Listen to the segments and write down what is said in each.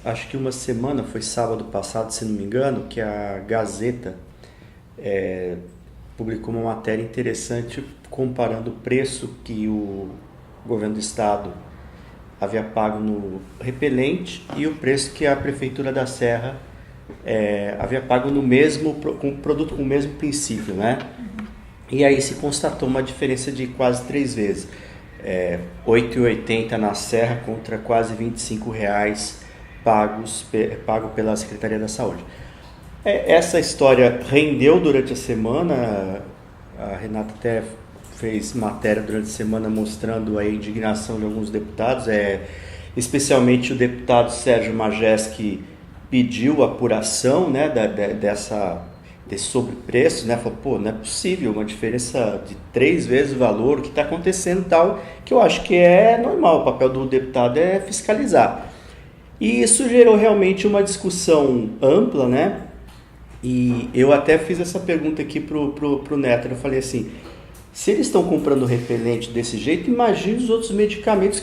Acho que uma semana, foi sábado passado, se não me engano, que a Gazeta publicou uma matéria interessante comparando o preço que o governo do estado havia pago no repelente e o preço que a Prefeitura da Serra havia pago no mesmo produto com o mesmo princípio, né? E aí se constatou uma diferença de quase 3 vezes. R$ 8,80 na Serra contra quase R$ 25,00 pago pela Secretaria da Saúde. Essa história rendeu durante a semana, a Renata até fez matéria durante a semana mostrando a indignação de alguns deputados, especialmente o deputado Sérgio Magés, que pediu apuração, né, desse sobrepreço, né? Falou, pô, não é possível, uma diferença de 3 vezes o valor, o que está acontecendo e tal, que eu acho que é normal, o papel do deputado é fiscalizar. E isso gerou realmente uma discussão ampla, né? E eu até fiz essa pergunta aqui pro Neto, eu falei assim, se eles estão comprando repelente desse jeito, imagine os outros medicamentos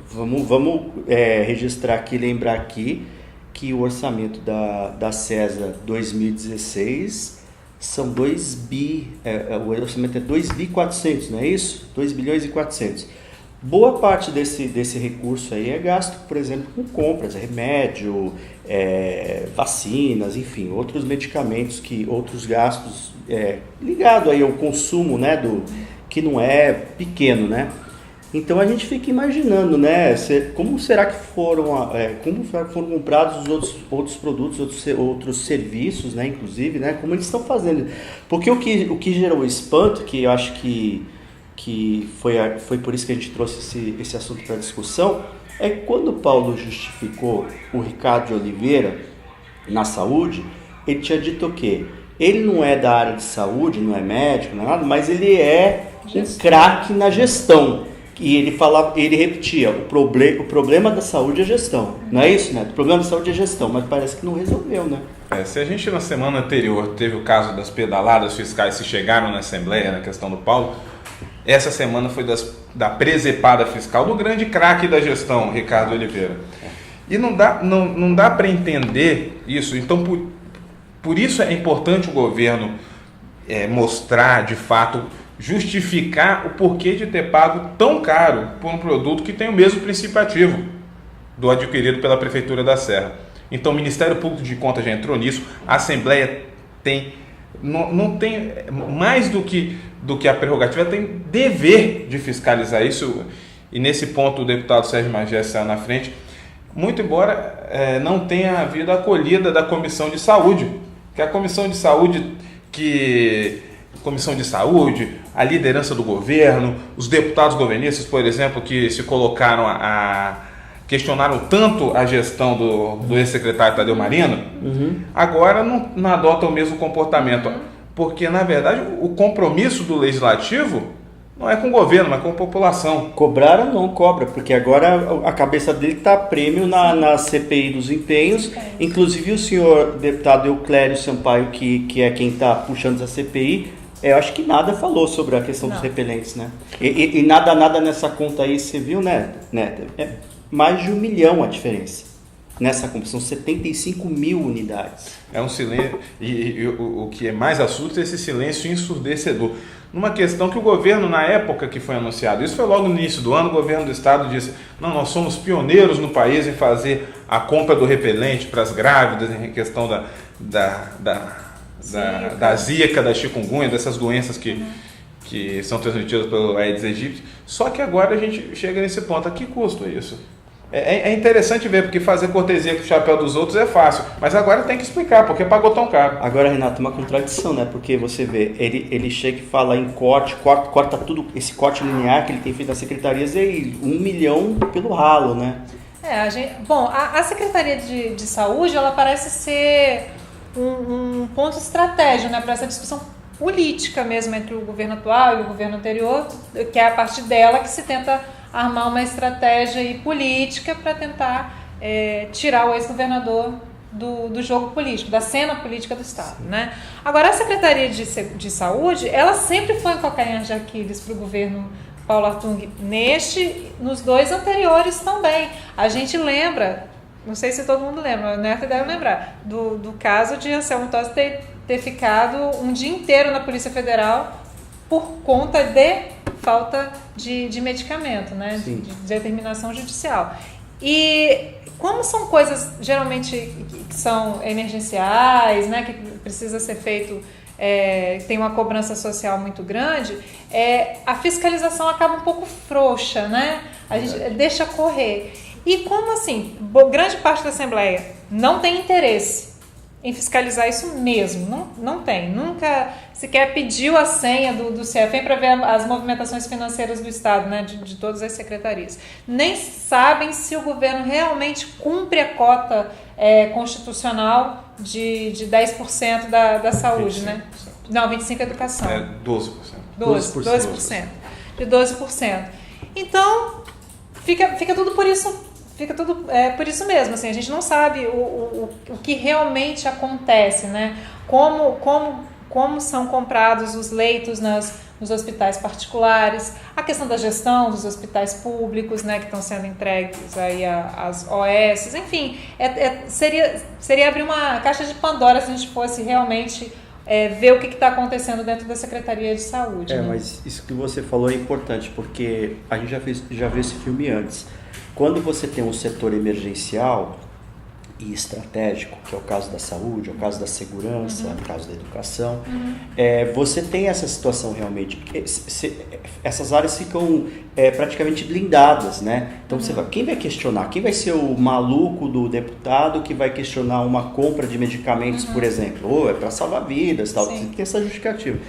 vamos registrar aqui, lembrar aqui, que o orçamento da CESA 2016 são 2 bi, o orçamento é 2 bi 400, não é isso? 2 bilhões e 400. Boa parte desse recurso aí é gasto, por exemplo, com compras, remédio, vacinas, enfim, outros medicamentos, outros gastos ligados aí ao consumo, né, que não é pequeno, né? Então a gente fica imaginando, né, como será que foram comprados os outros produtos, outros serviços, né, inclusive, né, como eles estão fazendo. Porque o que gerou espanto, que eu acho que foi por isso que a gente trouxe esse assunto para discussão, é que quando o Paulo justificou o Ricardo de Oliveira na saúde, ele tinha dito o quê? Ele não é da área de saúde, não é médico, não é nada, mas ele é um craque na gestão. E ele repetia, o problema da saúde é gestão. Não é isso, né? O problema da saúde é gestão, mas parece que não resolveu, né? Se a gente na semana anterior teve o caso das pedaladas fiscais que chegaram na Assembleia, na questão do Paulo, essa semana foi da presepada fiscal do grande craque da gestão, Ricardo Oliveira. E não dá para entender isso. Então, por isso é importante o governo mostrar, de fato, justificar o porquê de ter pago tão caro por um produto que tem o mesmo princípio ativo do adquirido pela Prefeitura da Serra. Então o Ministério Público de Contas já entrou nisso, a Assembleia não tem mais do que a prerrogativa, ela tem dever de fiscalizar isso, e nesse ponto o deputado Sérgio Magés saiu na frente, muito embora não tenha havido a acolhida da Comissão de Saúde, que a Comissão de Saúde, a liderança do governo, os deputados governistas, por exemplo, que se colocaram questionaram tanto a gestão do ex-secretário Tadeu Marino, agora não adotam o mesmo comportamento, porque, na verdade, o compromisso do Legislativo não é com o governo, mas com a população. Cobraram não cobra, porque agora a cabeça dele está a prêmio na CPI dos empenhos, inclusive o senhor deputado Euclério Sampaio, que é quem está puxando essa CPI, eu acho que nada falou sobre a questão dos repelentes, né? E nada nessa conta aí, você viu, né? É mais de 1 milhão a diferença. Nessa compra, são 75 mil unidades. É um silêncio, e o que é mais assusta é esse silêncio ensurdecedor. Numa questão que o governo, na época que foi anunciado, isso foi logo no início do ano, o governo do estado disse, não, nós somos pioneiros no país em fazer a compra do repelente para as grávidas, em questão da zika, da chikungunya, dessas doenças que são transmitidas pelo Aedes aegypti. Só que agora a gente chega nesse ponto, a que custo é isso? É interessante ver, porque fazer cortesia com o chapéu dos outros é fácil, mas agora tem que explicar, porque pagou tão caro. Agora, Renato, uma contradição, né? Porque você vê, ele chega e fala em corta tudo, esse corte linear que ele tem feito nas secretarias, e 1 milhão pelo ralo, né? A Secretaria de Saúde, ela parece ser um ponto estratégico, né, para essa discussão política mesmo entre o governo atual e o governo anterior, que é a partir dela que se tenta armar uma estratégia política para tentar tirar o ex-governador do jogo político, da cena política do Estado, né? Agora, a Secretaria de Saúde, ela sempre foi um calcanhar de Aquiles para o governo Paulo Artung, neste nos 2 anteriores também. A gente lembra, não sei se todo mundo lembra, o Neto deve lembrar, do caso de Anselmo Tossi ter ficado um dia inteiro na Polícia Federal por conta de falta de medicamento, né? De determinação judicial. E como são coisas geralmente que são emergenciais, né? Que precisa ser feito, tem uma cobrança social muito grande, a fiscalização acaba um pouco frouxa, né? A gente deixa correr. E como assim, grande parte da Assembleia não tem interesse em fiscalizar isso mesmo, não tem, nunca sequer pediu a senha do CFM para ver as movimentações financeiras do Estado, né, de todas as secretarias. Nem sabem se o governo realmente cumpre a cota constitucional de 10% da saúde, 25%. Né? Não, 25% é educação. 12%. 12%. De 12%. Então, fica tudo por isso. Fica tudo por isso mesmo, assim, a gente não sabe o que realmente acontece, né? Como são comprados os leitos nos hospitais particulares, a questão da gestão dos hospitais públicos, né, que estão sendo entregues aí às OS, enfim, seria abrir uma caixa de Pandora se a gente fosse realmente ver o que está acontecendo dentro da Secretaria de Saúde. Né? Mas isso que você falou é importante, porque a gente já viu esse filme antes. Quando você tem um setor emergencial e estratégico, que é o caso da saúde, é o caso da segurança, é o caso da educação, você tem essa situação realmente. Essas áreas ficam praticamente blindadas, né? Então você vai, quem vai questionar? Quem vai ser o maluco do deputado que vai questionar uma compra de medicamentos, por exemplo? É para salvar vidas, tal. Tem que ter essa justificativa.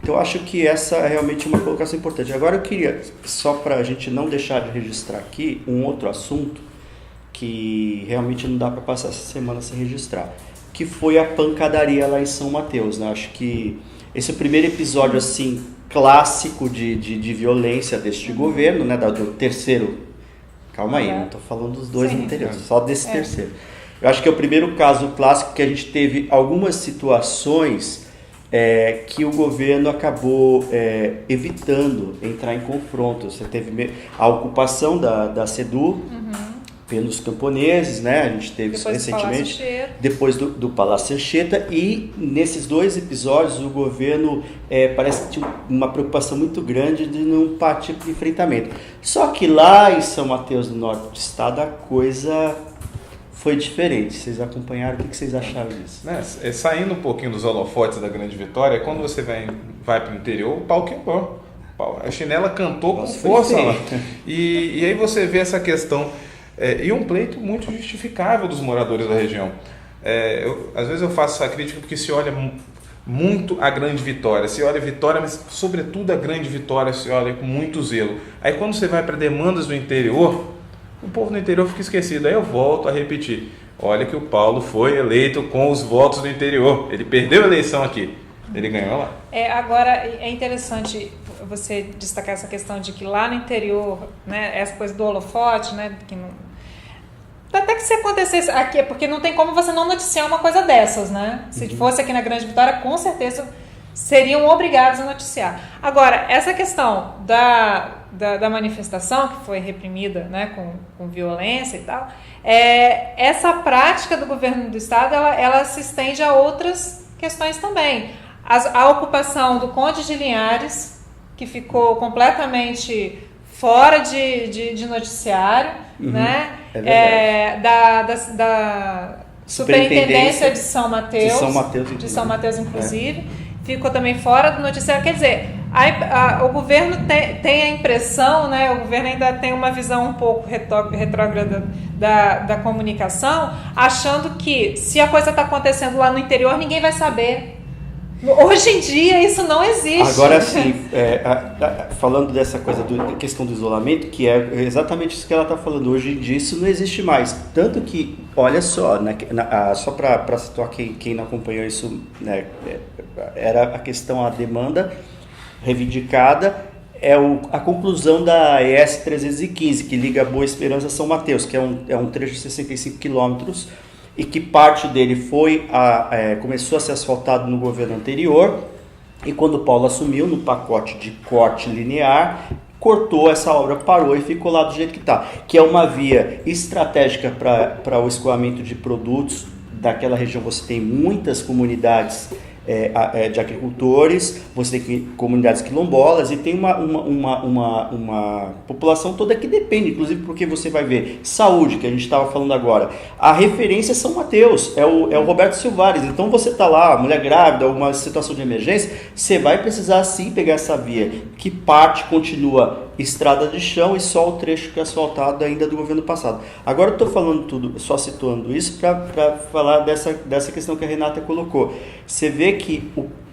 Então eu acho que essa é realmente uma colocação importante. Agora eu queria, só para a gente não deixar de registrar aqui, um outro assunto que realmente não dá para passar essa semana sem registrar, que foi a pancadaria lá em São Mateus, né? Acho que esse é o primeiro episódio assim clássico de violência deste governo, né? Do terceiro. Calma aí, não estou falando dos 2 anteriores, só desse terceiro. Eu acho que é o primeiro caso clássico que a gente teve algumas situações que o governo acabou evitando entrar em confronto. Você teve a ocupação da SEDU pelos camponeses, né? A gente teve isso recentemente, depois do Palácio Anchieta, e nesses 2 episódios o governo parece que tinha uma preocupação muito grande de não partir para o enfrentamento. Só que lá em São Mateus do Norte do Estado a coisa foi diferente. Vocês acompanharam? O que vocês acharam disso? Né? Saindo um pouquinho dos holofotes da Grande Vitória, quando você vai para o interior, o pau quebrou. A chinela cantou com força lá. E aí você vê essa questão, e um pleito muito justificável dos moradores da região. Às vezes eu faço essa crítica porque se olha muito a Grande Vitória, se olha a Vitória, mas sobretudo a Grande Vitória se olha com muito zelo. Aí quando você vai para demandas do interior, o povo do interior fica esquecido. Aí eu volto a repetir. Olha que o Paulo foi eleito com os votos do interior. Ele perdeu a eleição aqui. Ele ganhou lá. Agora, é interessante você destacar essa questão de que lá no interior, né, essa coisa do holofote, né, que não... Até que se acontecesse aqui, porque não tem como você não noticiar uma coisa dessas, né? Se fosse aqui na Grande Vitória, com certeza seriam obrigados a noticiar. Agora, essa questão da manifestação, que foi reprimida, né, com violência e tal, essa prática do governo do Estado, ela se estende a outras questões também. A ocupação do Conde de Linhares, que ficou completamente fora de noticiário, né? Da Superintendência de São Mateus, inclusive, ficou também fora do noticiário. Quer dizer, o governo tem a impressão, né? O governo ainda tem uma visão um pouco retrógrada da comunicação, achando que se a coisa está acontecendo lá no interior, ninguém vai saber. Hoje em dia isso não existe. Agora sim, falando dessa coisa da questão do isolamento, que é exatamente isso que ela está falando, hoje em dia isso não existe mais. Tanto que, olha só, só para situar quem não acompanhou isso, né, era a questão, a demanda reivindicada, a conclusão da ES 315, que liga Boa Esperança a São Mateus, que é um trecho de 65 quilômetros, e que parte dele começou a ser asfaltado no governo anterior, e quando o Paulo assumiu, no pacote de corte linear, cortou essa obra, parou e ficou lá do jeito que está, que é uma via estratégica para o escoamento de produtos daquela região. Você tem muitas comunidades de agricultores, você tem comunidades quilombolas e tem uma população toda que depende, inclusive porque você vai ver saúde, que a gente estava falando agora, a referência é São Mateus, é o Roberto Silvares. Então você está lá, mulher grávida, uma situação de emergência, você vai precisar sim pegar essa via, que parte continua estrada de chão e só o trecho que é asfaltado ainda do governo passado. Agora eu estou falando tudo, só situando isso para falar dessa questão que a Renata colocou. Você vê que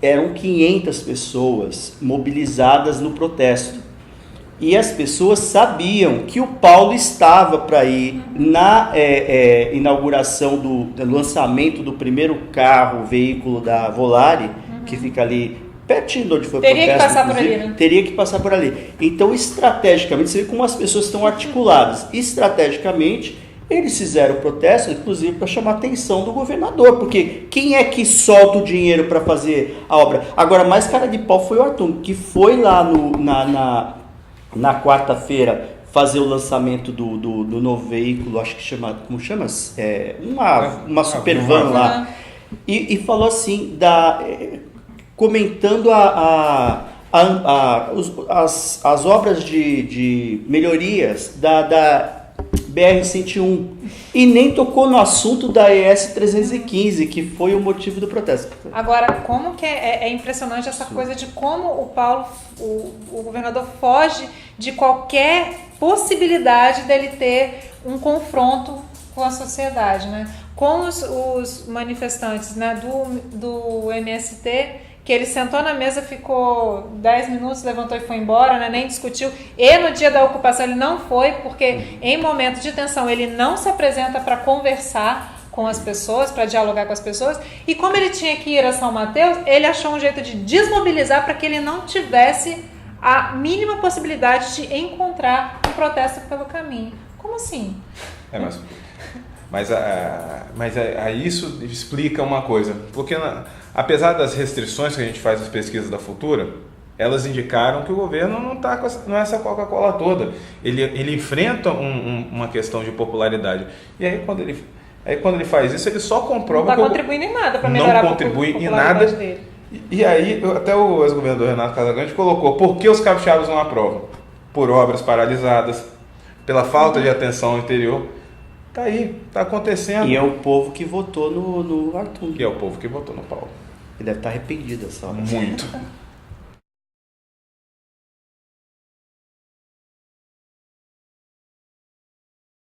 eram 500 pessoas mobilizadas no protesto. E as pessoas sabiam que o Paulo estava para ir na inauguração do lançamento do primeiro veículo da Volare, que fica ali pertinho de onde foi o protesto. Teria que passar por ali, né? Teria que passar por ali. Então, estrategicamente, você vê como as pessoas estão articuladas. Estrategicamente, eles fizeram o protesto, inclusive, para chamar a atenção do governador, porque quem é que solta o dinheiro para fazer a obra? Agora, mais cara de pau foi o Arthur, que foi lá na quarta-feira fazer o lançamento do novo veículo, acho que chama, como chama? Uma super van lá. E falou assim, comentando as obras de melhorias da BR-101 e nem tocou no assunto da ES-315, que foi o motivo do protesto. Agora, como que é impressionante essa coisa de como o Paulo, o governador, foge de qualquer possibilidade dele ter um confronto com a sociedade, né? Com os manifestantes, né, do MST, que ele sentou na mesa, ficou 10 minutos, levantou e foi embora, né, nem discutiu. E no dia da ocupação ele não foi, porque em momento de tensão ele não se apresenta para conversar com as pessoas, para dialogar com as pessoas. E como ele tinha que ir a São Mateus, ele achou um jeito de desmobilizar para que ele não tivesse a mínima possibilidade de encontrar um protesto pelo caminho. Como assim? Mas isso explica uma coisa, porque apesar das restrições que a gente faz nas pesquisas da Futura, elas indicaram que o governo não é essa Coca-Cola toda. Ele enfrenta uma questão de popularidade. E aí quando ele faz isso, ele só comprova não está contribuindo em nada para melhorar não contribui a em nada dele. E aí até o ex-governador Renato Casagrande colocou: por que os capixabas não aprovam? Por obras paralisadas, pela falta de atenção anterior. Tá aí, tá acontecendo. E é o povo que votou no Arthur. E é o povo que votou no Paulo. Ele deve estar arrependido dessa hora. Muito.